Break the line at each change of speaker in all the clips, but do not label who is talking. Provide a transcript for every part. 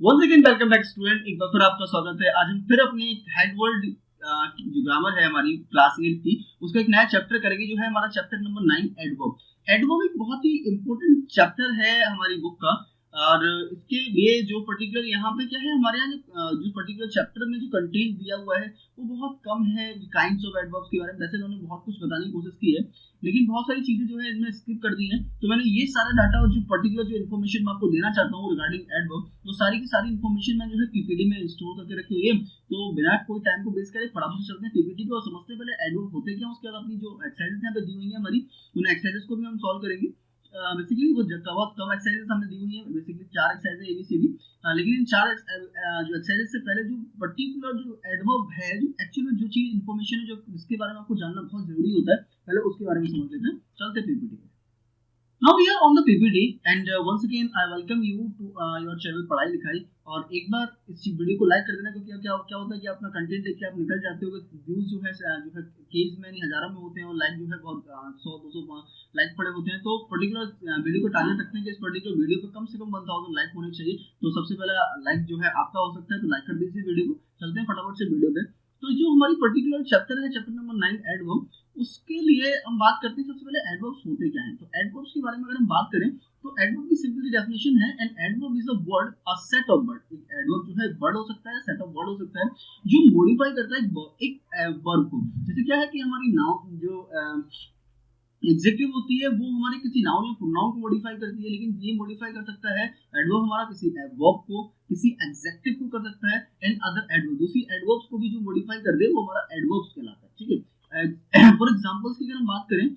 Once again welcome back student, एक बार फिर आपका स्वागत है। आज हम फिर अपनी हेड वर्ड जो ग्रामर है हमारी क्लास 8 की, उसका एक नया चैप्टर करेंगे जो है हमारा चैप्टर नंबर 9 एडवर्ब। एडवर्ब एक बहुत ही इंपॉर्टेंट चैप्टर है हमारी बुक का। और इसके लिए जो पर्टिकुलर यहाँ पे क्या है हमारे यहाँ जो पर्टिकुलर चैप्टर में जो कंटेंट दिया हुआ है वो बहुत कम है काइंड्स ऑफ एडवर्ब्स के बारे में। वैसे उन्होंने बहुत कुछ बताने की कोशिश की है लेकिन बहुत सारी चीजें जो है इनमें स्किप कर दी हैं। तो मैंने ये सारा डाटा और जो पर्टिकुलर जो इन्फॉर्मेशन मैं आपको देना चाहता हूँ रिगार्डिंग एडवर्ब, वो सारी की सारी इन्फॉर्मेशन मैं जो है पीपीटी में स्टोर करके रखी हुई है। तो बिना कोई टाइम को वेस्ट करे फटाफट से चलते हैं पीपीटी पे और समझते हैं पहले एडवर्ब होते क्या। उसके बाद अपनी जो एक्सरसाइजेस यहाँ पे दी हुई है हमारी, उन एक्सरसाइजेस को भी हम सॉल्व करेंगे। बेसिकली वो बहुत कम एक्सरसाइजेस हमने दी हुई है, बेसिकली 4 एक्सरसाइज एबीसीडी। लेकिन इन 4 जो एक्सरसाइजेस से पहले जो पर्टिकुलर जो एडवर्ब है, जो एक्चुअली जो चीज इन्फॉर्मेशन है जो जिसके बारे में आपको जानना बहुत जरूरी होता है, पहले उसके बारे में समझ लेते हैं। चलते पीपीटी पे। Now we are on the PPT and once again I welcome you to your channel पढ़ाई लिखाई। और एक बार इस वीडियो को लाइक कर देना, क्योंकि क्या क्या होता है कि अपना कंटेंट देख के आप निकल जाते हो। व्यूज जो है केज में नहीं हजारों में होते हैं और लाइक जो है बहुत 100-200 लाइक पड़े होते हैं। तो पर्टिकुलर वीडियो को टारगेट रखते हैं कि इस पर्टिकुलर वीडियो पे कम से कम 1000 लाइक होने चाहिए। तो सबसे पहला लाइक जो है आपका हो सकता है, तो लाइक कर दीजिए वीडियो को। चलते हैं फटाफट से वीडियो पे। तो जो हमारी पर्टिकुलर चैप्टर है, चैप्टर नंबर 9 एडवर्ब, उसके लिए हम बात करते हैं सबसे पहले एडवर्ब्स होते क्या हैं। तो एडवर्ब्स के बारे में अगर हम बात करें तो एडवर्ब की सिंपल डेफिनेशन है an adverb is a word a set of word. एक एडवर्ब जो है वर्ड हो सकता है, सेट ऑफ वर्ड हो सकता है जो मॉडिफाई करता है एक वर्ब को। जैसे क्या है कि हमारी नाउन जो एग्जेक्टिव होती है वो हमारे किसी नाउन या प्रोनाउन को मॉडिफाई करती है, लेकिन ये मॉडिफाई कर सकता है एडवर्ब हमारा किसी वर्ब को, किसी एडजेक्टिव को कर सकता है एंड अदर एडवर्ब। दूसरी एडवर्ब्स को भी जो मॉडिफाई कर दे वो हमारा एडवर्ब्स कहलाता है। ठीक है, फॉर एग्जांपल्स की अगर हम बात करें,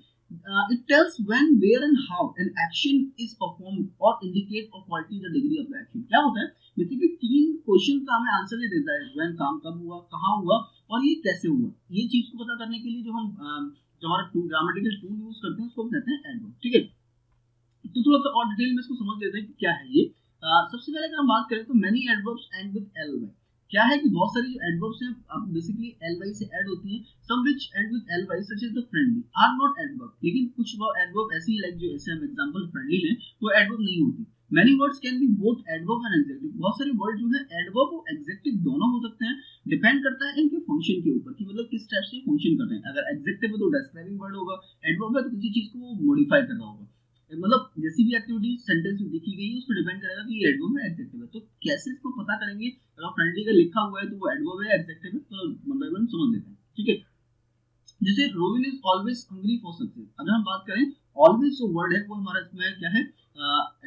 it tells when, where and how an action is performed or indicate or quality the degree of the action। क्या होता है बेसिकली 3 क्वेश्चन का हमें आंसर ये देता है, when काम कब हुआ, कहाँ हुआ और ये कैसे हुआ। ये चीज को पता करने के लिए जो हम जो हमारा ग्रामेटिकल टूल यूज करते हैं उसको हम कहते हैं एडवर्ब। ठीक है, तो थोड़ा सा और डिटेल में इसको समझ लेते हैं कि क्या है ये। सबसे पहले अगर हम बात करें तो many adverbs end with L Y. क्या है कि बहुत सारी जो एडवर्ब्स हैं बेसिकली एल वाई से ऐड होती हैं। Some which end with L Y such as the friendly are not adverb. लेकिन कुछ वो एडवर्ब ऐसी है लाइक जो ऐसे हम एग्जांपल फ्रेंडली लें वो एडवर्ब नहीं होती। Many words can be both adverb and adjective. बहुत सारे वर्ड जो है एडवर्ब और एडजेक्टिव दोनों हो सकते हैं। डिपेंड करता है इनके फंक्शन के ऊपर कि मतलब किस टाइप से फंक्शन कर रहे हैं। अगर एडजेक्टिव है तो डिस्क्राइबिंग वर्ड होगा, एडवर्ब है तो किसी चीज को वो मॉडिफाई कर रहा होगा। मतलब जैसी भी एक्टिविटी सेंटेंस में लिखी गई है उस पर डिपेंड करेगा कि ये एडवर्ब है एडजेक्टिव है। तो कैसे इसको पता करेंगे, अगर फ्रेंडली का लिखा हुआ है तो वो एडवर्ब है एडजेक्टिव है, तो वन बाय वन समझ लेते हैं। ठीक है, जैसे Rubin is always hungry for success. अगर हम बात करें ऑलवेज जो वर्ड है वो हमारा इसमें क्या है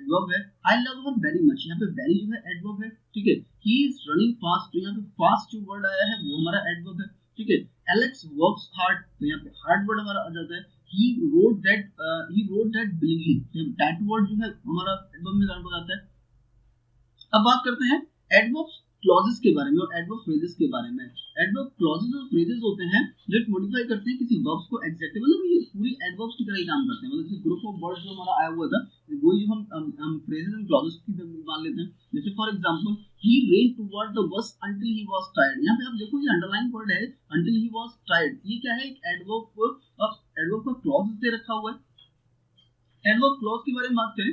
एडवर्ब है। I love her very much, यहाँ पे वेरी जो है एडवर्ब है। ठीक है, ही इज रनिंग फास्ट, तो यहाँ पे फास्ट जो वर्ड आया है वो हमारा एडवर्ब है। ठीक है, एलेक्स वर्क्स हार्ड, तो यहाँ पे हार्ड वर्ड हमारा आ जाता है। he wrote that willingly, that word जो है हमारा एडवर्ब में काम हो जाता है। अब बात करते हैं एडवर्ब क्लॉजेस के बारे में और एडवर्ब फ्रेजेस के बारे में। एडवर्ब क्लॉजेस और फ्रेजेस होते हैं जो मॉडिफाई करते हैं किसी वर्ब्स को एग्जैक्टली, मतलब ये पूरी एडवर्ब्स की तरह ही काम करते हैं। मतलब जैसे ग्रुप ऑफ वर्ड्स जो हमारा आया हुआ था वही जो हम फ्रेजेस एंड क्लॉजेस की मान लेते हैं। जैसे for example he ran toward the bus until he was tired। यहाँ पे आप देखो ये अंडरलाइन वर्ड है until he was tired। ये क्या है, एक एडवर्ब का क्लॉज दे रखा हुआ है। एडवर्ब क्लॉज के बारे में बात करें,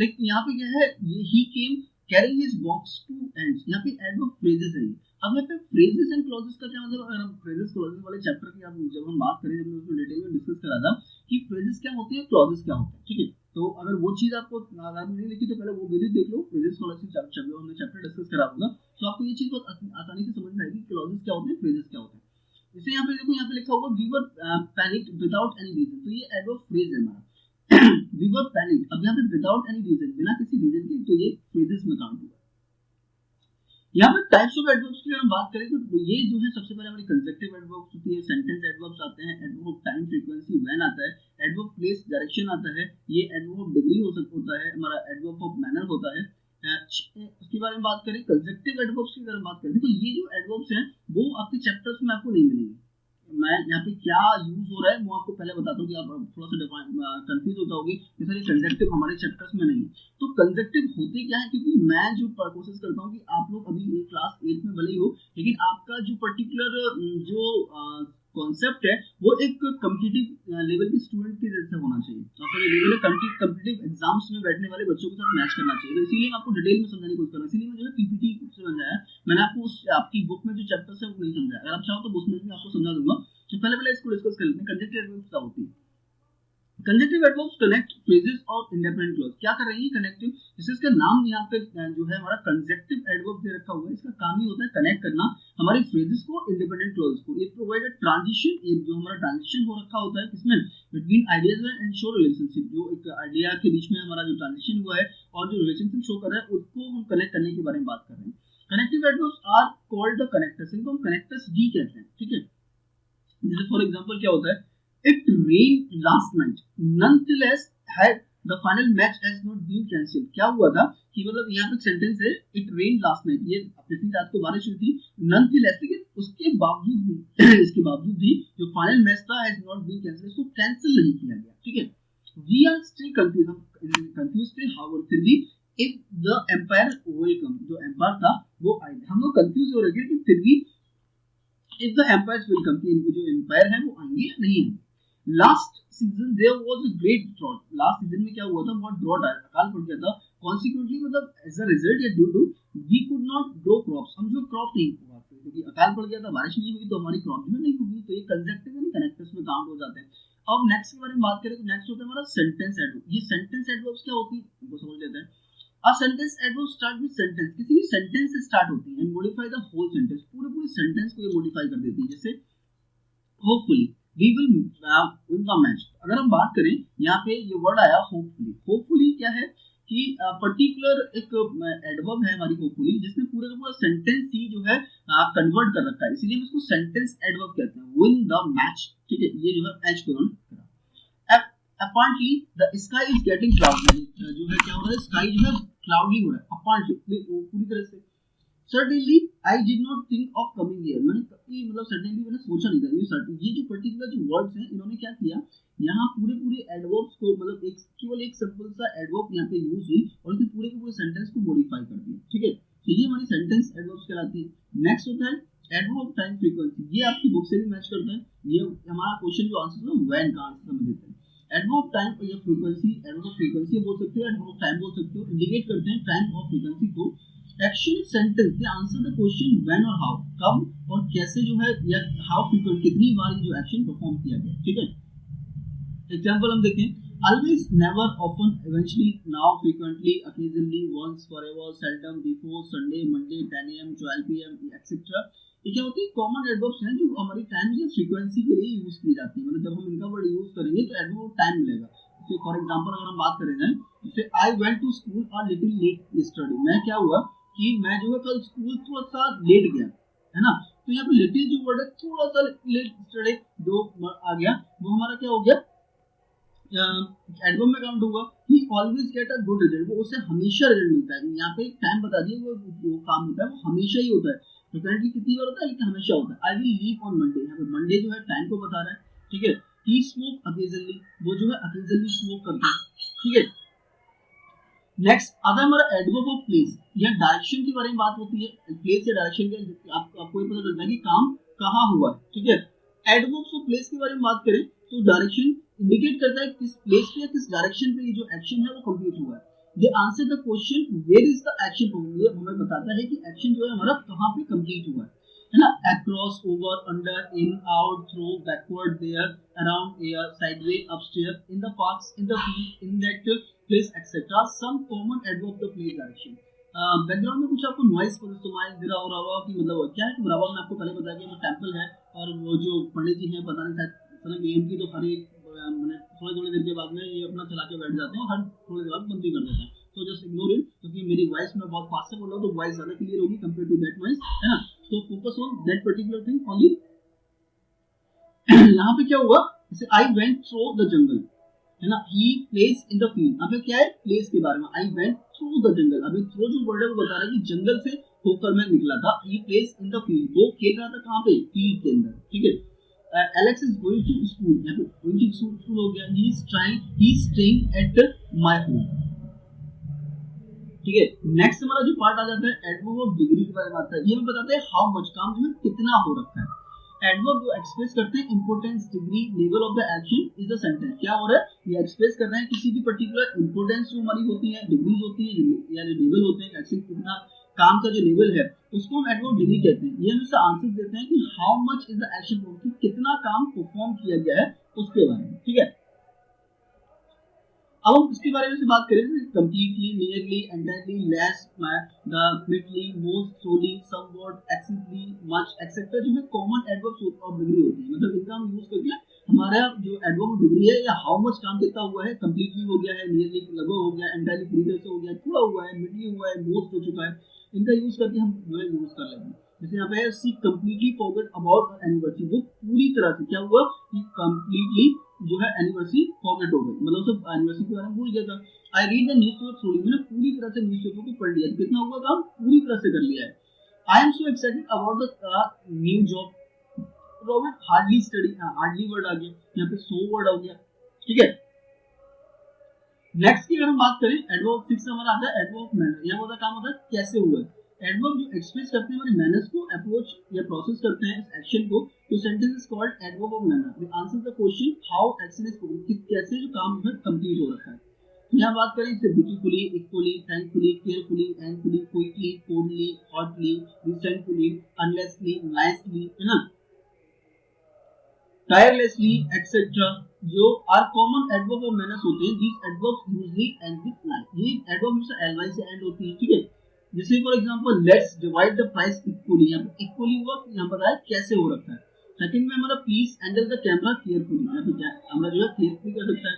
लाइक यहाँ पे क्या है, ये he came carrying his box to ends। यहाँ पे एडवर्ब फ्रेजेस है। अब यहाँ पे फ्रेजेस एंड क्लॉजेस का क्या मतलब, अगर हम फ्रेजेस क्लॉजेस वाले चैप्टर की जब हम बात करें, जब मैं उसको डिटेल में डिस्कस करा था कि फ्रेजेस क्या होते हैं क्लॉजेस क्या होते हैं। ठीक है, तो अगर वो चीज आपको अगर नहीं लिखी तो पहले वो वीडियो देख लो, फ्रेजेस क्लॉजेस चैप्टर हमने चैप्टर डिस्कस करा होगा, तो आपको ये चीज बहुत आसानी से समझ में आएगी क्लॉजेस क्या होते हैं, फ्रेजेस क्या होते हैं। जैसे यहाँ पे देखो, यहाँ पे लिखा होगा we were panicked without any reason, तो ये एडवर्ब फ्रेज है हमारा। वी वर पैनिक्ड, अब यहाँ पे विदाउट एनी रीजन, बिना किसी रीजन के, तो ये फ्रेजेस में काउंट होगा। यहाँ पे टाइप्स ऑफ एडवर्ब्स की अगर हम बात करें तो ये जो है सबसे पहले हमारी कंजक्टिव एडवर्ब्स होती है, सेंटेंस एडवर्ब्स आते हैं, adverb of time frequency when आता है, एडवर्ब प्लेस डायरेक्शन आता है, ये एडवर्ब ऑफ डिग्री होता है, हमारा एडवर्ब ऑफ मैनर होता है। उसके बारे में बात करें कंजक्टिव एडवर्ब्स की अगर बात करें तो ये जो एडवर्ब्स हैं वो आपके चैप्टर्स में आपको नहीं मिलेंगे। मैं यहाँ पे क्या यूज हो रहा है वो आपको पहले बताता हूँ कि आप थोड़ा सा कंफ्यूज हो जाओगे कि सर ये कंजक्टिव हमारे चैप्टर्स में नहीं है। तो कंजक्टिव होते क्या है, क्योंकि मैं जो कोशिश करता हूँ कि आप लोग अभी क्लास 8 में भले ही हो, लेकिन आपका जो पर्टिकुलर जो कॉन्सेप्ट है वो एक कॉम्पिटिटिव लेवल के स्टूडेंट के जैसे होना चाहिए, आपको जो लेवल है कॉम्पिटिटिव एग्जाम्स में बैठने वाले बच्चों के साथ मैच करना चाहिए। तो इसीलिए मैं आपको डिटेल में समझाने की कोशिश कर रहा हूँ, इसीलिए मैं जो है पीपीटी से समझाया, मैंने आपको उस आपकी बुक में जो चैप्टर्स है वो नहीं समझाया, अगर आप चाहो तो उसमें भी आपको समझा दूंगा। तो पहले इसको डिस्कस कर लेते हैं, कंजक्टिव एडवर्ब्स क्या होती है। कंजक्टिव एडवर्ब्स कनेक्ट फ्रेजेस और इंडिपेंडेंट क्लॉज। क्या कर रही है कनेक्टिव, जैसे इसका नाम यहाँ पे जो है हमारा कंजक्टिव एडवर्ब दे रखा हुआ है, इसका काम ही होता है कनेक्ट करना हमारी फ्रेजेस को इंडिपेंडेंट क्लॉज को। ये प्रोवाइड ट्रांजिशन, ये जो हमारा ट्रांजिशन हो रखा होता है किसमें, between ideas and show relationship, जो एक आइडिया के बीच में हमारा जो ट्रांजिशन हुआ है और जो रिलेशनशिप शो कर रहा है उसको हम कनेक्ट करने के बारे में बात कर रहे हैं। Connective adverbs are called the connectors, इनको हम कनेक्टर्स भी कहते हैं, ठीक है। जैसे फॉर एग्जांपल क्या होता है, It rained last night. Nonetheless, had the final match has not been cancelled. क्या हुआ था कि मतलब यहाँ पे सेंटेंस है It rained last night. ये पिछली रात को बारिश हुई थी। Nonetheless, लेकिन उसके बावजूद भी इसके बावजूद भी जो फाइनल मैच था has not been cancelled. इसको कैंसिल नहीं किया गया, ठीक है। We are still confused. हम कंफ्यूज थे, however फिर भी if the empire will come, जो एम्पायर था वो आए, हम लोग कंफ्यूज हो रहे थे कि फिर भी if the empires will come, जो एम्पायर है वो आएंगे या नहीं आएंगे। Last season there was a great drought, last season में क्या हुआ था, बहुत ड्रॉट आया, अकाल पड़ गया था। कॉन्सिक्वेंटली मतलब एज अ रिजल्ट या due to we could not grow crops, हम जो क्रॉप नहीं उगा सकते क्योंकि अकाल पड़ गया था, बारिश नहीं हुई तो हमारी क्रॉप भी नहीं होगी। तो ये कंजक्टिव एंड कनेक्टर्स में काउंट हो जाते हैं। अब नेक्स्ट के बारे में बात करें तो नेक्स्ट होता है हमारा सेंटेंस एडवर्ब। ये सेंटेंस एडवर्ब्स क्या होती है उनको समझ लेते हैं। A sentence adverb start with sentence, किसी भी सेंटेंस से स्टार्ट होती है and modify the whole sentence, पूरे सेंटेंस को ये मॉडिफाई कर देती है। जैसे hopefully we will win the match, अगर हम बात करें यहाँ पे ये वर्ड आया होपफुली। होपफुली क्या है कि पर्टिकुलर एक एडवर्ब है हमारी होपफुली, जिसने पूरा का पूरा सेंटेंस ही जो है कन्वर्ट कर रखा है, इसीलिए हम इसको सेंटेंस एडवर्ब कहते हैं। विन द मैच, ठीक है, ये जो है एच को ऑन करा। Apparently the sky is getting cloudy, जो है क्या हो रहा है, स्काई जो है क्लाउडी हो रहा है अपॉइंटली पूरी तरह से। Certainly, I did not think of coming here. मैंने कभी मतलब certainly मैंने सोचा नहीं था। ये जो पर्टिकुलर जो वर्ड्स हैं इन्होंने क्या किया, यहाँ पूरे एडवर्ब्स को मतलब एक केवल एक सिंपल सा एडवर्ब यहाँ पे यूज हुई और इसने पूरे के पूरे सेंटेंस को मॉडिफाई कर दिया, ठीक है। तो ये हमारी सेंटेंस एडवर्ब्स कहलाती है। नेक्स्ट होता है एडवर्ब टाइम फ्रीक्वेंसी, ये आपकी बुक से भी मैच करता है। ये हमारा क्वेश्चन जो आंसर था व्हेन का आंसर हमें देते हैं। एडवर्ब टाइम और ये फ्रीक्वेंसी, एडवर्ब फ्रीक्वेंसी बोल सकते हो, एडवर्ब टाइम बोल सकते हो, इंडिकेट करते हैं टाइम और फ्रीक्वेंसी को। Action sentence they answer the question when और हाउ, कब और कैसे जो है, या हाउ फ्रीक्वेंट कितनी बार ये जो एक्शन परफॉर्म किया गया, ठीक है। एग्जांपल हम देखें, always, never, often, eventually, now, frequently, occasionally, once, forever, seldom, before, Sunday, Monday, 10 AM, 12 PM etcetera. ये क्या होती है, कॉमन एडवर्ब्स हैं जो हमारी टाइम या फ्रीक्वेंसी के लिए यूज की जाती है। मतलब जब हम इनका वर्ड यूज करेंगे तो एडवर्ब टाइम मिलेगा। तो फॉर एग्जांपल अगर हम बात करें जाए, जैसे I went to school a little late yesterday, मैं क्या हुआ कि मैं जो है कल स्कूल थोड़ा सा लेट गया, है ना। तो यहाँ पे लिटिल जो वर्ड है थोड़ा सा लेट यस्टरडे जो आ गया वो हमारा क्या हो गया, एडवर्ब में काउंट होगा। ही always get a good result, वो उसे हमेशा रिजल्ट मिलता है। यहाँ पे टाइम बता दिए, वो जो काम होता है वो हमेशा ही होता है। फ्रीक्वेंटली कितनी बार होता है, लेकिन हमेशा होता है। I will leave on Monday, यहाँ पे मंडे जो है टाइम को बता रहा है, ठीक है। ही स्मोक अकेजनली, वो जो है अकेजनली स्मोक करता है, ठीक है। नेक्स्ट आता है हमारा एडवर्ब ऑफ प्लेस, यह डायरेक्शन के बारे में बात होती है। प्लेस या डायरेक्शन के आपको ये पता चलता है कि काम कहाँ हुआ है, ठीक है। एडवर्ब्स ऑफ प्लेस के बारे में बात करें तो डायरेक्शन इंडिकेट करता है किस प्लेस पे या किस डायरेक्शन पे ये जो एक्शन है वो कंप्लीट हुआ है। They answer the question where is the action perform, ये हमें बताता है कि एक्शन जो है हमारा कहाँ पे कंप्लीट हुआ है ना। Across, over, under, in, out, through, backward, there, around, air, sideway, upstair, in the parks, in the field, in that place etcetera. Some common adverb the place direction. Background में कुछ आपको नॉइज सुनाई दे रहा हो रहा होगा कि मतलब क्या है कि बराबर में आपको पहले बताया कि वो टेंपल है और वो जो पंडित जी हैं पता नहीं शायद एम की, तो हर एक मैंने थोड़ी देर के बाद में ये अपना चला के बैठ जाते हैं और हर थोड़ी देर बाद बंद भी कर देते हैं। तो जस्ट इग्नोर इट, क्योंकि मेरी वॉइस में बहुत फास्ट से बोल रहा हूँ तो वॉइस ज्यादा क्लियर होगी कंपेयर टू दैट वॉइस, है ना। तो focus on that particular thing only. यहाँ पे क्या हुआ, जैसे I went through the jungle, है ना। ही प्लेस इन द फील्ड, अबे क्या है प्लेस के बारे में। I went through the jungle, अबे थ्रू जो वर्ड है वो बता रहा है कि जंगल से होकर मैं निकला था। ही प्लेस इन द फील्ड, वो खेल रहा था कहाँ पे, फील्ड के अंदर, ठीक है। Alex is going to school, यहाँ पे गोइंग टू स्कूल हो गया। He is staying at my home, ठीक है। नेक्स्ट हमारा जो पार्ट आ जाता है एडवर्ब ऑफ डिग्री के बारे में आता है। ये हमें बताता है हाउ मच, काम जो है कितना हो रखा है। एडवर्ब जो एक्सप्रेस करते हैं importance, degree, level of the action is the sentence. क्या हो रहा है, ये एक्सप्रेस कर रहे हैं किसी भी पर्टिकुलर इंपोर्टेंस जो हमारी होती है, डिग्रीज होती है या जो लेवल होते हैं, एक्शन कितना काम का जो लेवल है उसको हम एडवर्ब डिग्री कहते हैं। ये हमें इसका आंसर देते हैं कि how much is the action perform, कितना काम परफॉर्म किया गया है उसके बारे में। ठीक है, अब हम इसके बारे में से बात करें, completely, nearly, entirely, less, the mildly, most, solely, somewhat, excessively, much, etcetera जो है कॉमन एडवर्ब्स ऑफ डिग्री होते हैं। मतलब इनका हम यूज करके हमारा जो एडवर्ब ऑफ डिग्री है या हाउ मच काम कितना हुआ है, कंप्लीटली हो गया है, नियरली लगभग हो गया, एंटायरली पूरी तरह से हो गया, थोड़ा हुआ है, मिडली हुआ है, मोस्ट हो चुका है, इनका यूज करके हम जो है यूज कर लेते हैं। जैसे यहाँ पे है सी कंप्लीटली फॉरगेट अबाउट एनिवर्सरी, वो पूरी तरह से क्या हुआ कि कंप्लीटली जो है एनिवर्सरी फॉरगेट हो गई, मतलब सब एनिवर्सरी के बारे में भूल गया था। आई रीड द न्यूज़पेपर थ्रूली, मैंने पूरी तरह से न्यूज़पेपर को पढ़ लिया, कितना हुआ काम, पूरी तरह से कर लिया है। I am so excited about the new job, Robert hardly study, hardly word आ गया यहाँ पे, सो वर्ड आ गया। ठीक है, नेक्स्ट की अगर हम बात करें, एडवर्ब 6 हमारा आता है एडवर्ब मैनर। यहाँ होता काम होता है कैसे हुआ है, एडवर्ब जो एक्सप्रेस करते हैं हमारे मैनर्स को, अप्रोच या प्रोसेस करते हैं इस एक्शन को, तो sentence is called adverb of manner. They answer the question how action is perform, कैसे जो काम है कंप्लीट हो रखा है। यहाँ बात करें इससे beautifully, equally, thankfully, carefully, endfully, quickly, coldly, hotly, recentfully, unlessly, nicely, है ना, tirelessly, etc. जो are common adverb of manners होते हैं, these adverbs usually end with ly, ये एडवर्ब हमेशा ly से एंड होती है। ठीक है, जैसे for example let's divide the price equally, यहाँ पे इक्वली हुआ, यहाँ पर है कैसे हो रखा है। सेकंड में हमारा please handle the camera carefully, यहाँ पे क्या हमारा जो है केयरफुली कर सकता है।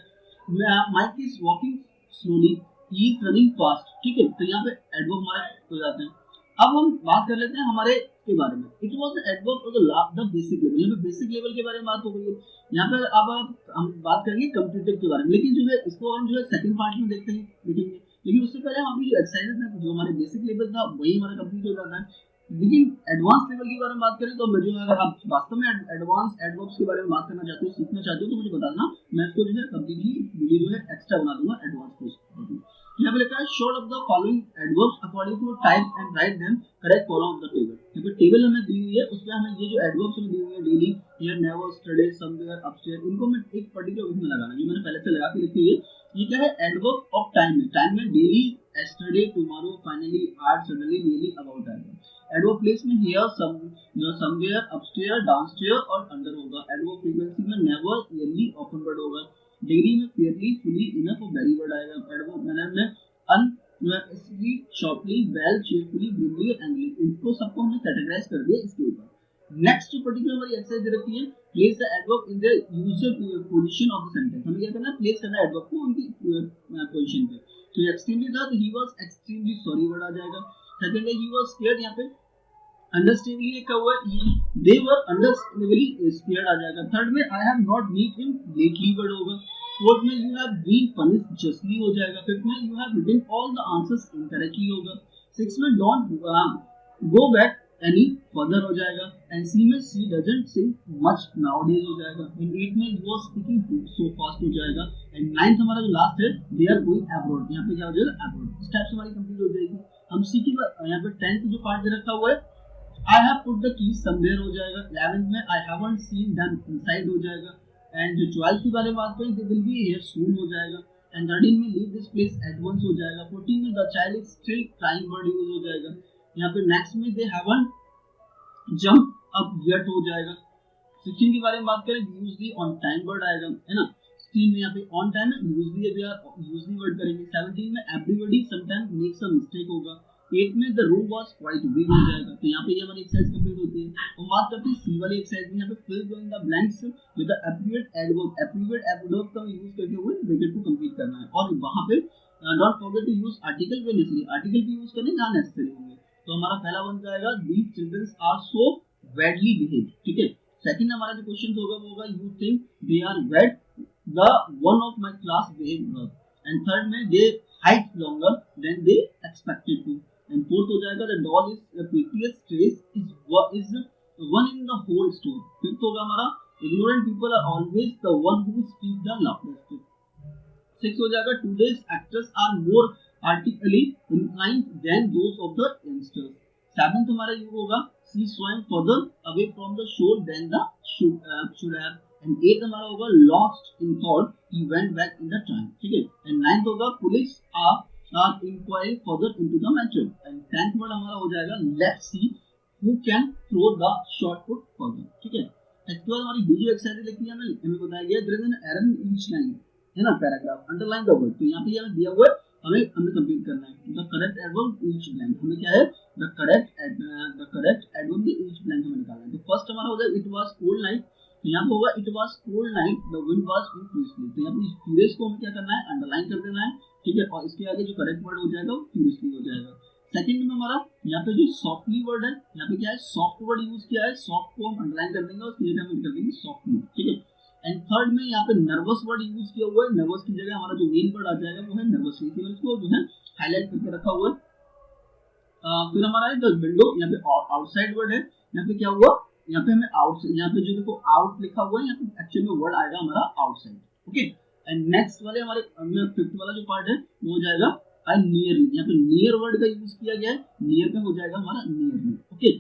Mike is walking slowly, he is running fast. ठीक है, तो यहाँ पे एडवर्ब हमारे हो जाते हैं। अब हम बात कर लेते हैं हमारे के बारे में, it was adverb of the basic level, यहाँ पे बेसिक लेवल के बारे में बात हो गई है। यहाँ पे अब हम बात करेंगे कंप्यूटर के बारे में, लेकिन जो है इसको हम जो है सेकंड पार्ट में देखते हैं, देखेंगे। लेकिन उससे पहले हम अभी जो एक्सरसाइजेस है, जो हमारे बेसिक लेवल था वही हमारा कंप्लीट हो जाता है। लेकिन एडवांस लेवल के बारे में बात करें तो मैं जो है, अगर आप वास्तव में एडवांस एडवर्ब्स के बारे में बात करना चाहते हो, सीखना चाहते हो, तो मुझे बता देना, मैं इसको जो है कंप्लीटली वीडियो जो है एक्स्ट्रा बना दूंगा एडवांस कोर्स। यहाँ पे लिखा है sort of the following adverbs according to type and write them correct column of the table. यहाँ पे टेबल हमें दी हुई है, उसमें हमें ये जो एडवर्ब्स हमें दी हुई है, daily, here, never, study, somewhere, upstair, इनको मैं एक पर्टिकुलर उसमें लगाना, जो मैंने पहले से लगा के लिखी हुई है। ये क्या है, एडवर्ब ऑफ टाइम है, टाइम में daily, yesterday, tomorrow, finally, art, suddenly, nearly, about adverb. Adverb place में हियर, सम, जो समवेयर, अपस्टेयर, डाउनस्टेयर और अंडर होगा। एडवर्ब फ्रीक्वेंसी में नेवर, ईयरली, ऑफन वर्ड होगा। डिग्री में फेयरली, फुली, इनफ और वेरी वर्ड आएगा। एडवर्ब मैनर में अनस्ली, शॉर्टली, वेल, चीयरफुली, ग्रीनली और एंग्री, इनको सबको हमने कैटेगराइज कर दिया इसके ऊपर। नेक्स्ट जो पर्टिकुलर हमारी एक्सरसाइज दे रखी है, place the adverb in the user position of the sentence. हमें क्या करना है, प्लेस करना है एडवर्ब को उनकी पोजीशन पे। तो एक्सट्रीमली था, तो he was extremely sorry word आ जाएगा। सेकंड है ही वाज स्केयर्ड, यहाँ पे अंडरस्टैंडिंगली लिखा हुआ है, दे वर अंडरस्टैंडेबली स्केयर्ड आ जाएगा। थर्ड में I have not meet him lately word होगा। फोर्थ में you have been punished justly हो जाएगा। फिफ्थ में you have written all the answers incorrectly होगा। सिक्स में don't go back any further हो जाएगा। एंड सी में she doesn't sing much nowadays हो जाएगा। एंड एट में you are speaking too so fast हो जाएगा। एंड नाइन्थ हमारा जो लास्ट है, दे आर गोइंग अब्रॉड, यहाँ पे क्या हो जाएगा, अब्रॉड। स्टेप्स हमारी कंप्लीट हो जाएगी। हम सी की यहाँ पे 10th जो पार्ट दे रखा हुआ है, I have put the keys somewhere हो जाएगा। 11th में I haven't seen them inside हो जाएगा। एंड जो 12th के बारे में बात करें, they will be here soon हो जाएगा। एंड 13 में leave this place at once हो जाएगा। 14 में the child is still crying word use हो जाएगा। यहाँ पे नेक्स्ट में they haven't jumped up yet हो जाएगा। 16 के बारे में बात करें, usually on time word आएगा, है ना। 16 में यहाँ पे on time है, usually we are usually word करेंगे। 17 में everybody sometimes makes a mistake होगा। 8 में the room was quite big हो जाएगा। तो यहाँ पे ये हमारी एक्सरसाइज कंप्लीट होती है। हम बात करते हैं सी वाली एक्सरसाइज में, यहाँ पे fill in the blanks with the appropriate adverb। appropriate adverb का यूज करके हुए ब्रैकेट को कंप्लीट करना है। और वहाँ पे don't forget to use article when necessary, article भी यूज करने जहाँ नेसेसरी होंगे। तो हमारा पहला बन जाएगा these children are so badly behaved। ठीक है, सेकंड हमारा जो क्वेश्चन होगा वो होगा you think they are bad, the one of my class behaved well। And third में they hide longer than they expected to। And fourth हो जाएगा the doll is the prettiest dress is one in the whole store। Fifth होगा हमारा ignorant people are always the one who speak the loudest। Six हो जाएगा today's actors are more artistically inclined than those of the youngsters। Seventh हमारा ये होगा सी swam further away from the shore than the should have. And eight हमारा होगा lost in thought he went back in the time, ठीक है. And ninth होगा police are inquiring further into the matter. And tenth word हमारा हो जाएगा let's see who can throw the shot put further, ठीक है. इसके बाद हमारी डी जो एक्सरसाइज लिखी है हमें बताया गया there is an error in each line, है ना, पैराग्राफ, अंडरलाइन द वर्ड. तो यहाँ पे हमें दिया हुआ है, हमें कंप्लीट करना है. The correct adverb each blank, हमें क्या है the correct adverb the each blank हमें निकालना है. तो फर्स्ट हमारा हो जाएगा इट वाज कोल्ड नाइट. तो यहाँ पे होगा it was cold night the wind was furiously. तो यहाँ पे फ्यूरियस को हमें क्या करना है अंडरलाइन कर देना है, ठीक है. और इसके आगे जो करेक्ट वर्ड हो जाएगा वो फ्यूरियसली हो जाएगा. सेकंड में हमारा यहाँ पे जो सॉफ्टली वर्ड है, यहाँ पे क्या है सॉफ्ट वर्ड यूज किया है. सॉफ्ट को हम अंडरलाइन कर देंगे और उसकी जगह हम कर देंगे सॉफ्टली, ठीक है. एंड थर्ड में यहाँ पे नर्वस वर्ड यूज किया हुआ है. नर्वस की जगह हमारा जो मेन वर्ड आ जाएगा वो है नर्वस. इसको जो है हाईलाइट करके रखा हुआ है. फिर हमारा है द विंडो, यहाँ पे आउटसाइड वर्ड है. यहाँ पे क्या हुआ, यहाँ पे हमें आउट, यहाँ पे जो देखो आउट लिखा हुआ है, यहाँ पे एक्चुअली में वर्ड आएगा हमारा आउटसाइड, ओके. एंड नेक्स्ट वाले हमारे फिफ्थ वाला जो पार्ट है वो हो जाएगा आई नियरली. यहाँ पे नियर वर्ड का यूज किया गया है. नियर पे हो जाएगा हमारा नियरली, ओके.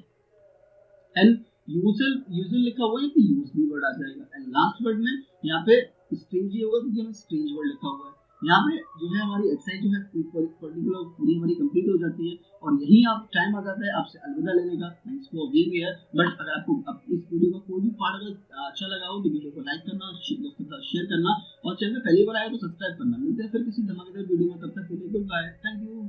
एंड यूजुअल लिखा हुआ है, यहाँ पे यूजली वर्ड आ जाएगा. एंड लास्ट वर्ड में यहाँ पे स्ट्रेंजली होगा क्योंकि हमें स्ट्रेंज वर्ड लिखा हुआ है. यहाँ पे जो है हमारी एक्सरसाइज जो है पर्टिकुलर पूरी हमारी कंप्लीट हो जाती है और यही आप टाइम आ जाता है आपसे अलविदा लेने का. Thanks for being here. But अगर आपको इस वीडियो का कोई भी पार्ट अगर अच्छा लगा हो तो वीडियो को लाइक करना, दोस्तों के साथ शेयर करना और चैनल पे पहली बार आए तो सब्सक्राइब करना. मिलते हैं फिर किसी धमाकेदार वीडियो में, तब तक के लिए गुड बाय, थैंक यू.